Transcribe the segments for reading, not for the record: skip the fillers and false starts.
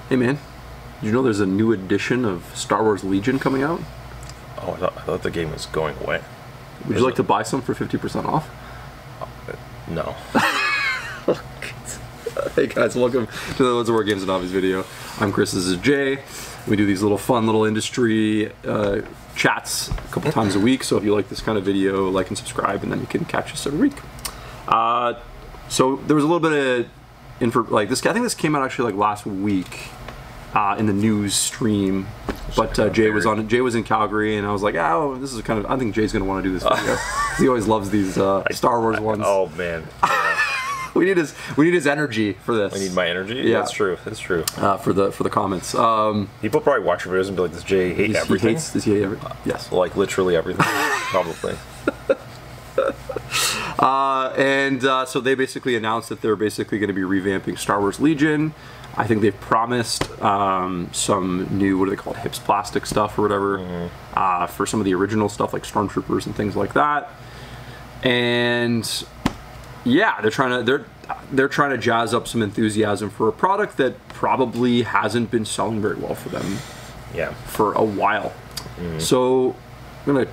Hey man, did you know there's a new edition of Star Wars Legion coming out? Oh, I thought the game was going away. Would you like to buy some for 50% off? No. Hey guys, welcome to the Lords of War Games and Hobbies video. I'm Chris, this is Jay. We do these fun little industry chats a couple times a week, so if you like this kind of video, like and subscribe, and then you can catch us every week. So there was a little bit of I think this came out actually like last week in the news stream, but Jay was in Calgary, and I was like, oh, this is I think Jay's gonna want to do this video. He always loves these Star Wars ones. Oh man. We need his energy for this. I need my energy. Yeah, that's true. That's true. For the comments. People probably watch your videos and be like, "Does Jay hate everything?" Does he hate everything? Yes. Like literally everything. Probably. So they basically announced that they're basically going to be revamping Star Wars Legion. I think they've promised some new, what are they called, hips plastic stuff or whatever, for some of the original stuff like Stormtroopers and things like that. And yeah, they're trying to jazz up some enthusiasm for a product that probably hasn't been selling very well for them. Yeah. For a while. So I'm gonna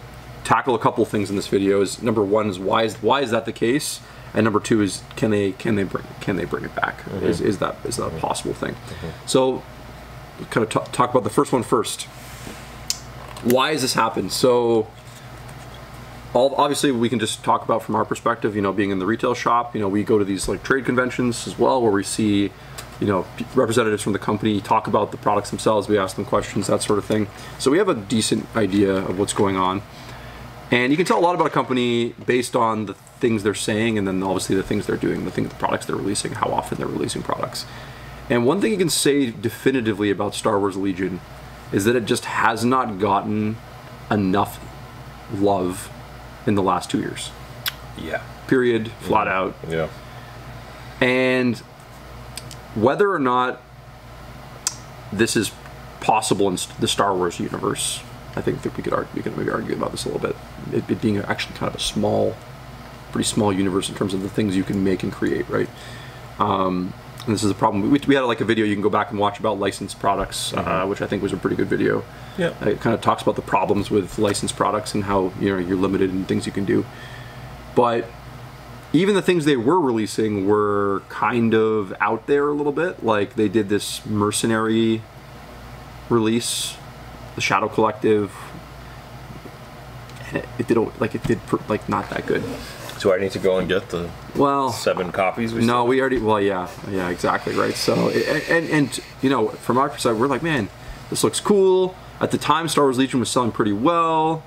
tackle a couple things in this video. Number one is why is that the case, and number two is can they bring it back? Is that a possible thing? So kind of talk about the first one first. Why has this happened? So obviously we can just talk about from our perspective, being in the retail shop, we go to these like trade conventions as well, where we see, representatives from the company talk about the products themselves, we ask them questions, that sort of thing. So we have a decent idea of what's going on. And you can tell a lot about a company based on the things they're saying, and then obviously the things they're doing, the products they're releasing, how often they're releasing products. And one thing you can say definitively about Star Wars Legion is that it just has not gotten enough love in the last 2 years. Yeah. Period. Flat out. Yeah. And whether or not this is possible in the Star Wars universe, I think that we could maybe argue about this a little bit. It being actually kind of a pretty small universe in terms of the things you can make and create, right? And this is a problem. We had like a video you can go back and watch about licensed products, which I think was a pretty good video. Yeah. It kind of talks about the problems with licensed products and how you're limited in things you can do. But even the things they were releasing were kind of out there a little bit. Like they did this Mercenary release, the Shadow Collective, and it did not that good. So I need to go and get the 7 copies? We already. Well, yeah, exactly, right. So and from our perspective, we're like, man, this looks cool. At the time, Star Wars Legion was selling pretty well.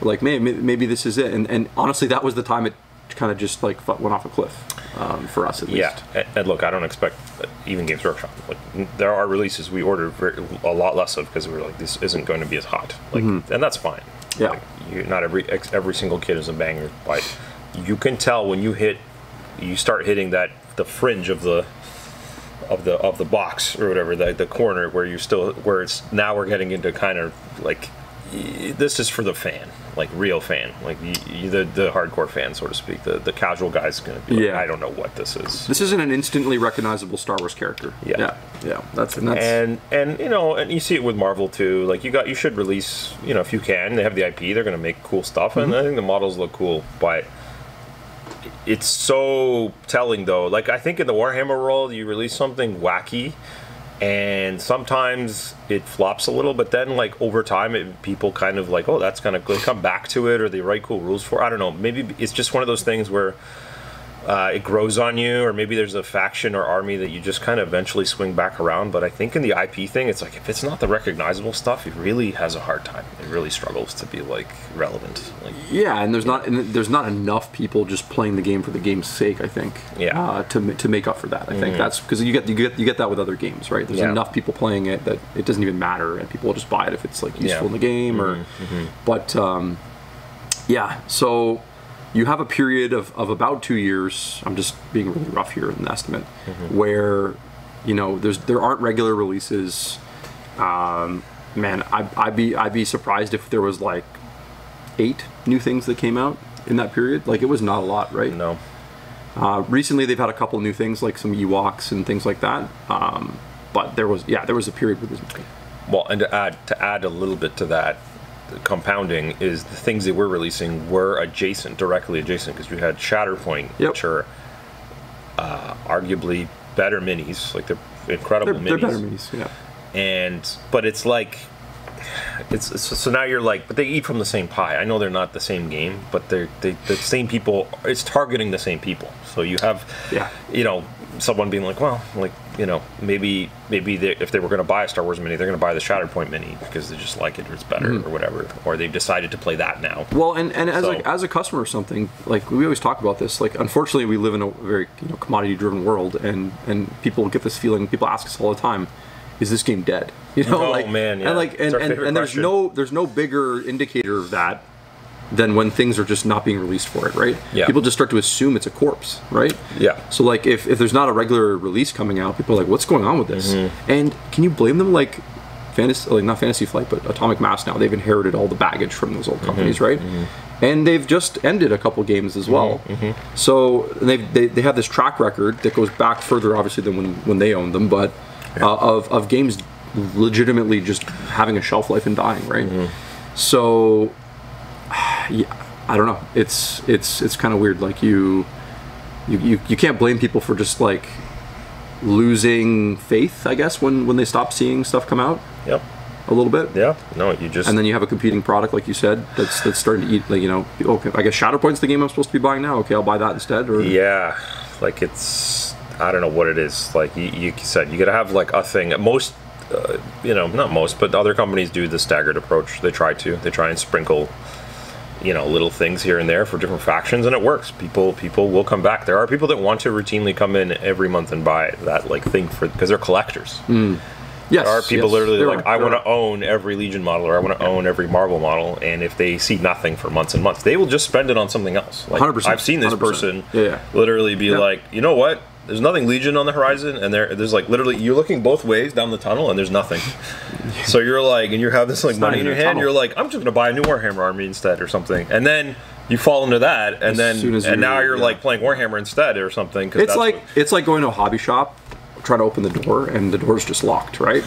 We're like, man, maybe this is it. And honestly, that was the time it kind of just like went off a cliff for us at least. Yeah, and look, I don't expect even Games Workshop. Like, there are releases we ordered a lot less of because we were like, this isn't going to be as hot. Like, and that's fine. Yeah. Like, not every single kid is a banger, but you can tell when you start hitting the fringe of the box or whatever, the corner where we're getting into kind of like, this is for the fan, like real fan, like the hardcore fan, so to speak. The casual guy's gonna be like, I don't know what this is. This isn't an instantly recognizable Star Wars character. Yeah. That's and you see it with Marvel too. Like you should release, if you can. They have the IP, they're gonna make cool stuff, and I think the models look cool, but it's so telling though. Like I think in the Warhammer world, you release something wacky, and sometimes it flops a little, but then like over time, people kind of like, oh, that's kind of good. Come back to it, or they write cool rules for it. I don't know. Maybe it's just one of those things where it grows on you, or maybe there's a faction or army that you just kind of eventually swing back around. But I think in the IP thing, it's like if it's not the recognizable stuff, it really has a hard time. It really struggles to be like relevant. Like, yeah, and there's not enough people just playing the game for the game's sake, I think. Yeah. To make up for that, I think that's because you get that with other games, right? There's enough people playing it that it doesn't even matter, and people will just buy it if it's like useful in the game But yeah, so you have a period of about 2 years. I'm just being really rough here in the estimate, where there aren't regular releases. Man, I'd be surprised if there was like 8 new things that came out in that period. Like it was not a lot, right? No. Recently, they've had a couple new things, like some Ewoks and things like that. but there was a period with this. Well, and to add a little bit to that, the compounding is the things that we're releasing were directly adjacent, because we had Shatterpoint, which are arguably better minis, like they're incredible minis. They're better minis, yeah. But it's like, so now you're like, but they eat from the same pie. I know they're not the same game, but the same people. It's targeting the same people. So you have, someone being like, well, like, maybe if they were going to buy a Star Wars mini, they're going to buy the Shatterpoint mini because they just like it or it's better or whatever, or they've decided to play that now. Well, and as a customer or something, like we always talk about this, like unfortunately we live in a very commodity driven world, and people get this feeling. People ask us all the time, is this game dead? Man, yeah. And there's no bigger indicator of that than when things are just not being released for it, right? Yeah. People just start to assume it's a corpse, right? Yeah. So like if there's not a regular release coming out, people are like, what's going on with this? And can you blame them? Like not Fantasy Flight, but Atomic Mass now, they've inherited all the baggage from those old companies, right? And they've just ended a couple games as well. So they have this track record that goes back further, obviously, than when they owned them, but of games legitimately just having a shelf life and dying, right? So I don't know. It's kind of weird. Like you can't blame people for just like losing faith, I guess, when they stop seeing stuff come out. Yep. A little bit. Yeah. No, you just. And then you have a competing product, like you said, that's starting to eat. Like okay, I guess Shatterpoint's the game I'm supposed to be buying now. Okay, I'll buy that instead. Or yeah, like it's. I don't know what it is. Like you said, you gotta have like a thing. Most. Not most, but other companies do the staggered approach. They try and sprinkle, little things here and there for different factions, and it works. People will come back. There are people that want to routinely come in every month and buy that like thing because they're collectors. Yes, there are people literally like, I want to are. own every Legion model, or I want to own every Marvel model, and if they see nothing for months and months, they will just spend it on something else. Like 100%, I've seen this 100%. person literally be like, you know what? There's nothing Legion on the horizon, and there's like literally you're looking both ways down the tunnel, and there's nothing. So you're like, and you have this like money in your hand. You're like, I'm just gonna buy a new Warhammer army instead, or something, and then you fall into that, and now you're like playing Warhammer instead, or something. It's like going to a hobby shop, trying to open the door, and the door's just locked, right?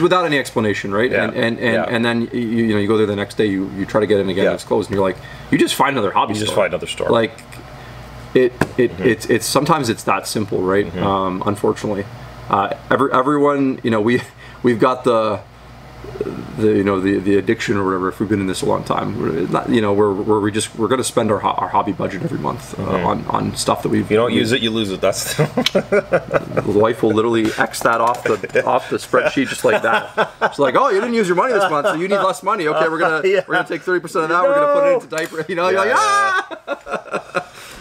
Without any explanation, right? Yeah. And then you go there the next day, you try to get in again, and it's closed, and you're like, you just find another hobby store. You just find another store. Like. It's sometimes it's that simple, right? Unfortunately, everyone, we've got the addiction or whatever. If we've been in this a long time, we're going to spend our hobby budget every month on stuff that you don't use it, you lose it. That's the wife will literally X that off the spreadsheet just like that. She's like, oh, you didn't use your money this month, so you need less money. Okay, we're gonna take 30% of that. We're gonna put it into diaper. You're like, ah.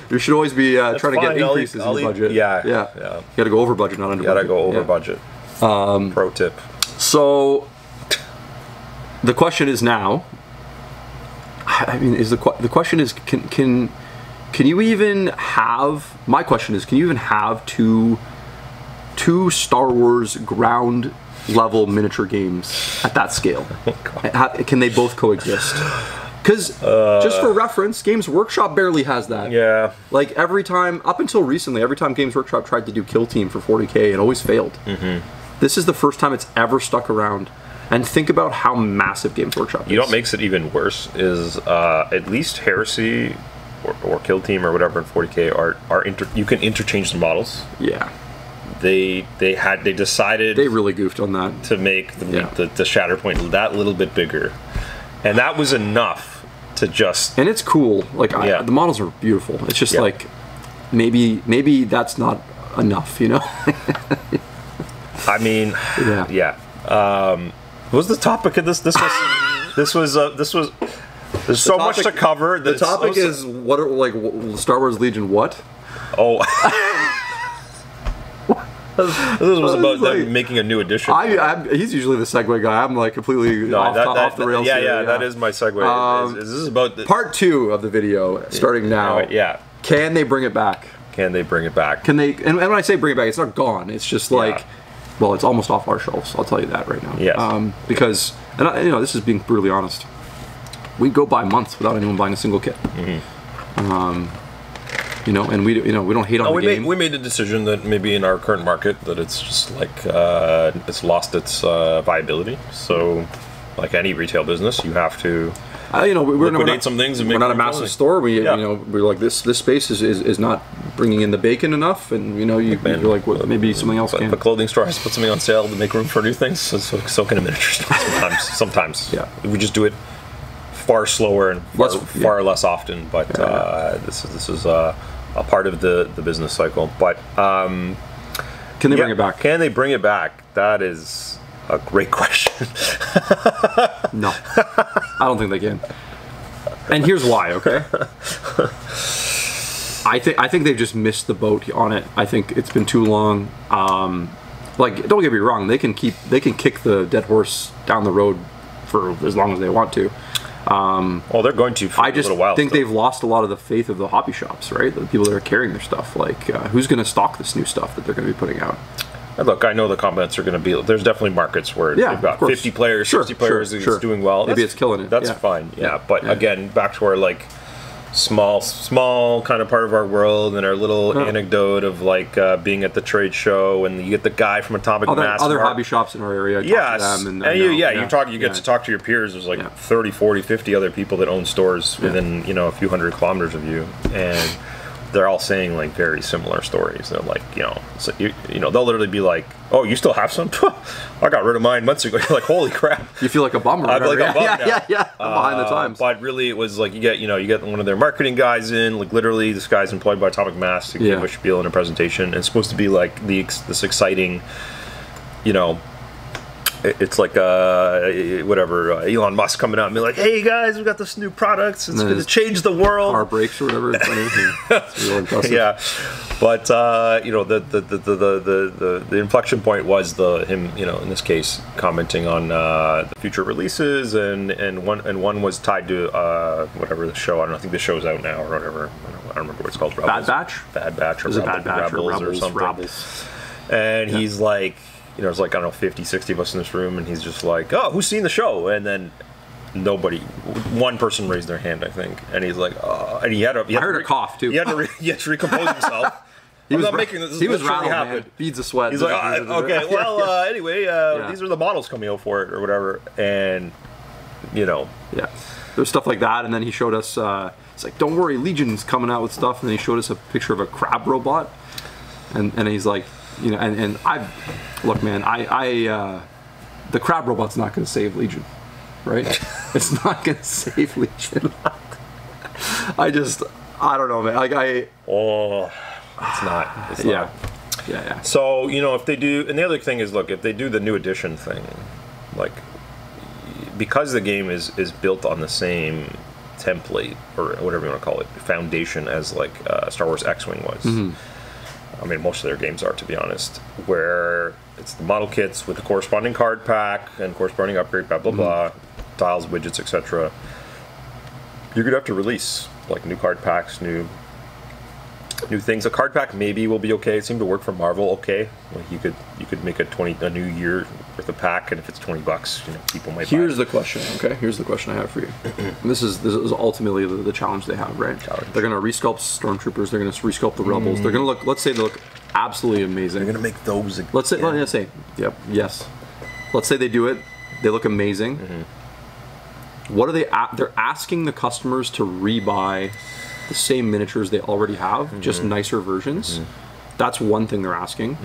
You should always be trying to get increases in the budget. Yeah. You got to go over budget, not under budget. You got to go over budget. Pro tip. So the question is now. I mean, the question is can you even have? My question is, can you even have two Star Wars ground level miniature games at that scale? Can they both coexist? Because just for reference, Games Workshop barely has that. Yeah. Like every time, up until recently, every time Games Workshop tried to do Kill Team for 40K, it always failed. This is the first time it's ever stuck around. And think about how massive Games Workshop is. You know what makes it even worse is at least Heresy or Kill Team or whatever in 40K you can interchange the models. Yeah. They decided they really goofed on that to make the Shatterpoint that little bit bigger, and that was enough to just. And it's cool. Like the models are beautiful. It's just like maybe that's not enough, I mean, what was the topic of this? This was. There's so much to cover. The topic is what are like Star Wars Legion what? Oh. This was about them making a new edition. He's usually the segue guy. I'm like completely off the rails. Yeah, that is my segue. This is about part 2 of the video starting now. Yeah. Can they bring it back? Can they bring it back? Can they? And when I say bring it back, it's not gone. It's just like, well, it's almost off our shelves. I'll tell you that right now. Yes. Because, and this is being brutally honest. We go by months without anyone buying a single kit. you know, and we don't hate on the game. We made the decision that maybe in our current market that it's just like it's lost its viability. So, like any retail business, you have to we're liquidate some things and make. We're not a massive money. store. We're like this space is not bringing in the bacon enough, and you're like, well, maybe something else can. If a clothing store has to put something on sale to make room for new things, so can a miniature store sometimes. Yeah, we just do it far slower and far less often, but this is a part of the business cycle. But can they bring it back? Can they bring it back? That is a great question. No, I don't think they can. And here's why. Okay, I think they've just missed the boat on it. I think it's been too long. Like, don't get me wrong, they can kick the dead horse down the road for as long as they want to. Well, they're going to for a little while. I think they've lost a lot of the faith of the hobby shops, right? The people that are carrying their stuff. Like, who's going to stock this new stuff that they're going to be putting out? And look, I know the comments are going to be. There's definitely markets where they've got 50 players, 60 players, it's doing well. Maybe it's killing it. That's fine. Yeah, but again, back to our like small kind of part of our world and our little anecdote of like being at the trade show, and you get the guy from Atomic Mass. Other hobby shops in our area. Yes, you get to talk to your peers. There's like 30, 40, 50 other people that own stores within a few hundred kilometers of you, and they're all saying like very similar stories. They're like, so they'll literally be like, "Oh, you still have some? I got rid of mine months ago." You're like, "Holy crap!" You feel like a bummer. I feel like a bummer. Yeah. I'm behind the times. But really, it was like you get one of their marketing guys in. Like literally, this guy's employed by Atomic Mass to give a spiel and a presentation. And it's supposed to be like this exciting, it's like Elon Musk coming out and be like, "Hey guys, we got this new product. It's going to change the world." Car brakes or whatever. It's really impressive. Yeah, but the inflection point was him in this case commenting on the future releases, and one was tied to whatever the show. I think the show's out now or whatever. I don't remember what it's called. Bad Batch. Bad Batch or Rebels or something. Rebels. And he's like. There's like, I don't know, 50, 60 of us in this room, and he's just like, "Oh, who's seen the show?" And then one person raised their hand, I think, and he's like, "Oh," and I heard a cough too. He had to recompose himself. He was rattled, man. Beads of sweat. He's like, "Okay, well, anyway, these are the models coming out for it, or whatever," and there's stuff like that, and then he showed us. It's like, "Don't worry, Legion's coming out with stuff," and then he showed us a picture of a crab robot, and he's like. And look, man, the crab robot's not going to save Legion, right? It's not going to save Legion. I don't know, man. Like it's not. It's not. Yeah. So if they do, and the other thing is, look, if they do the new edition thing, like because the game is built on the same template or whatever you want to call it, foundation as like Star Wars X-Wing was. Mm-hmm. I mean, most of their games are, to be honest, where it's the model kits with the corresponding card pack and corresponding upgrade, blah, blah, blah, tiles, widgets, etc. You're going to have to release, like, new card packs, new things. A card pack maybe will be okay. It seemed to work for Marvel okay. Like, you could make a new year worth of pack, and if it's $20, people might buy it. Here's the question, okay? Here's the question I have for you. And this is ultimately the challenge they have, right? They're going to resculpt Stormtroopers. They're going to resculpt the Rebels. They're going to let's say they look absolutely amazing. They're going to make those again. Let's say, yes. Let's say they do it. They look amazing. What are they? They're asking the customers to rebuy the same miniatures they already have, just nicer versions. That's one thing they're asking.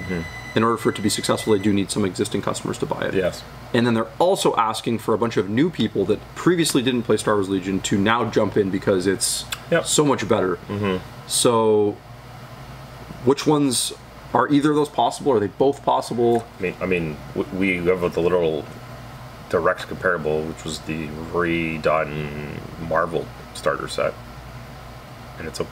In order for it to be successful, they do need some existing customers to buy it. Yes. And then they're also asking for a bunch of new people that previously didn't play Star Wars Legion to now jump in because it's so much better. So, which ones are either of those possible? Are they both possible? I mean, we have the literal direct comparable, which was the redone Marvel starter set. And it's a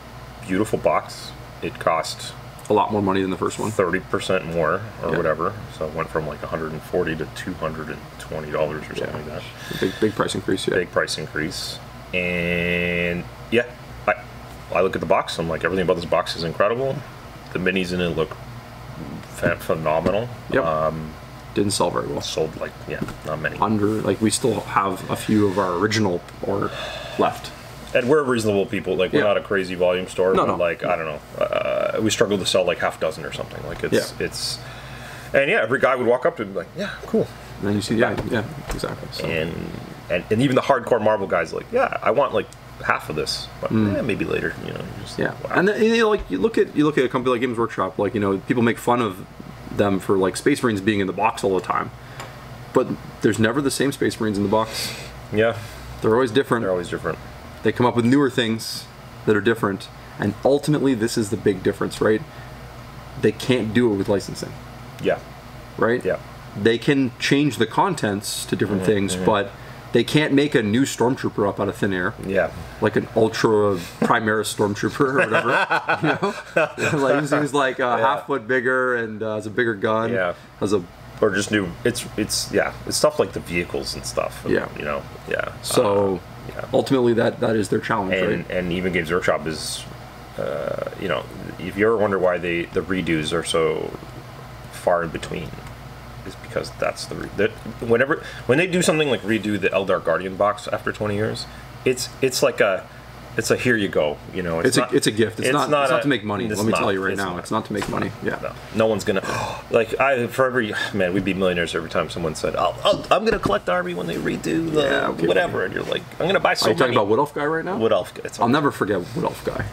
beautiful box. It cost a lot more money than the first one. 30% more or whatever. So it went from like $140 to $220 or something like that. Big price increase, Big price increase. And I look at the box, I'm like, everything about this box is incredible. The minis in it look phenomenal. Yep. Didn't sell very well. Sold not many. We still have a few of our original or left. And we're reasonable people. Like, we're Yeah. not a crazy volume store. No, but no. like, I don't know. We struggle to sell like half dozen or something. Like, it's. And yeah, every guy would walk up to him like, yeah, cool. And then you see, yeah, exactly. So. And even the hardcore Marvel guys like, yeah, I want like half of this, but maybe later, you know. Just, Yeah, wow. and then, you know, like you look at a company like Games Workshop, like, you know, people make fun of them for like Space Marines being in the box all the time, but there's never the same Space Marines in the box. Yeah, They're always different. they're always different. They come up with newer things that are different, and ultimately this is the big difference, right? They can't do it with licensing, Yeah, right? yeah. They can change the contents to different things, but they can't make a new Stormtrooper up out of thin air. Yeah. Like an Ultra Primaris Stormtrooper or whatever. You know? Like, he's like a half foot bigger and has a bigger gun. Yeah. Has a Or just new. It's stuff like the vehicles and stuff. Yeah. You know. Yeah. So ultimately that is their challenge, right? And even Games Workshop is, you know, if you ever wonder why the redos are so far in between, is because that's when they do something like redo the Eldar Guardian box after 20 years, it's like a here you go, you know. It's a gift. It's not to make money. Let me tell you right now, it's not to make money. Yeah. No one's gonna like we'd be millionaires every time someone said, I'm gonna collect Army when they redo the whatever, and you're like, I'm gonna buy so many. Are you talking many. about Wood Elf Guy right now? Wood Elf. I'll never forget Wood Elf Guy.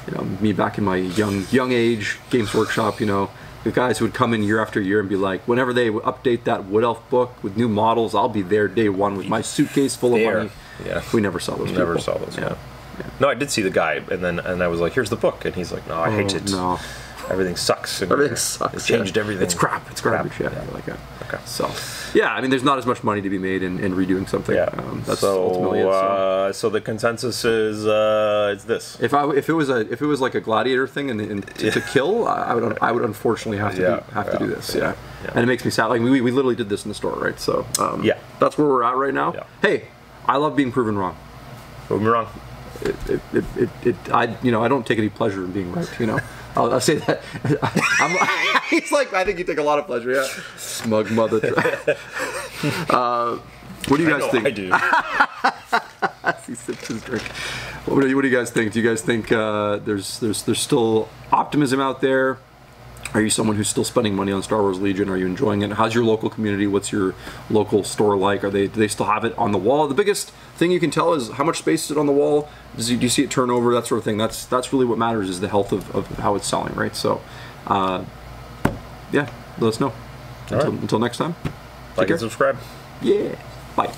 You know, me back in my young age, Games Workshop, you know, the guys who would come in year after year and be like, whenever they would update that Wood Elf book with new models, I'll be there day one with my suitcase full of money. Yeah. We never saw those people. Never saw those. Yeah. No, I did see the guy, and I was like, here's the book, and he's like, no, I hate it. No. Everything sucks. Everything sucks. It changed everything. It's crap. It's garbage. Yeah. Like that. Okay. So, yeah, I mean, there's not as much money to be made in redoing something. Yeah. That's ultimately it. So the consensus is it's this. If it was like a gladiator thing and to kill, I would unfortunately have to do this. Yeah. And it makes me sad. Like we literally did this in the store, right? So that's where we're at right now. Yeah. Hey, I love being proven wrong. Prove me wrong. I don't take any pleasure in being right. You know. I'll say that. He's like, I think you take a lot of pleasure. Yeah. Smug mother. What do you guys think? I do. He sips his drink. What do you guys think? Do you guys think there's still optimism out there? Are you someone who's still spending money on Star Wars Legion? Are you enjoying it? How's your local community? What's your local store like? Do they still have it on the wall? The biggest thing you can tell is how much space is it on the wall? Do you see it turn over? That sort of thing. That's really what matters, is the health of how it's selling, right? So, yeah, let us know. Until next time. Like and subscribe. Yeah. Bye.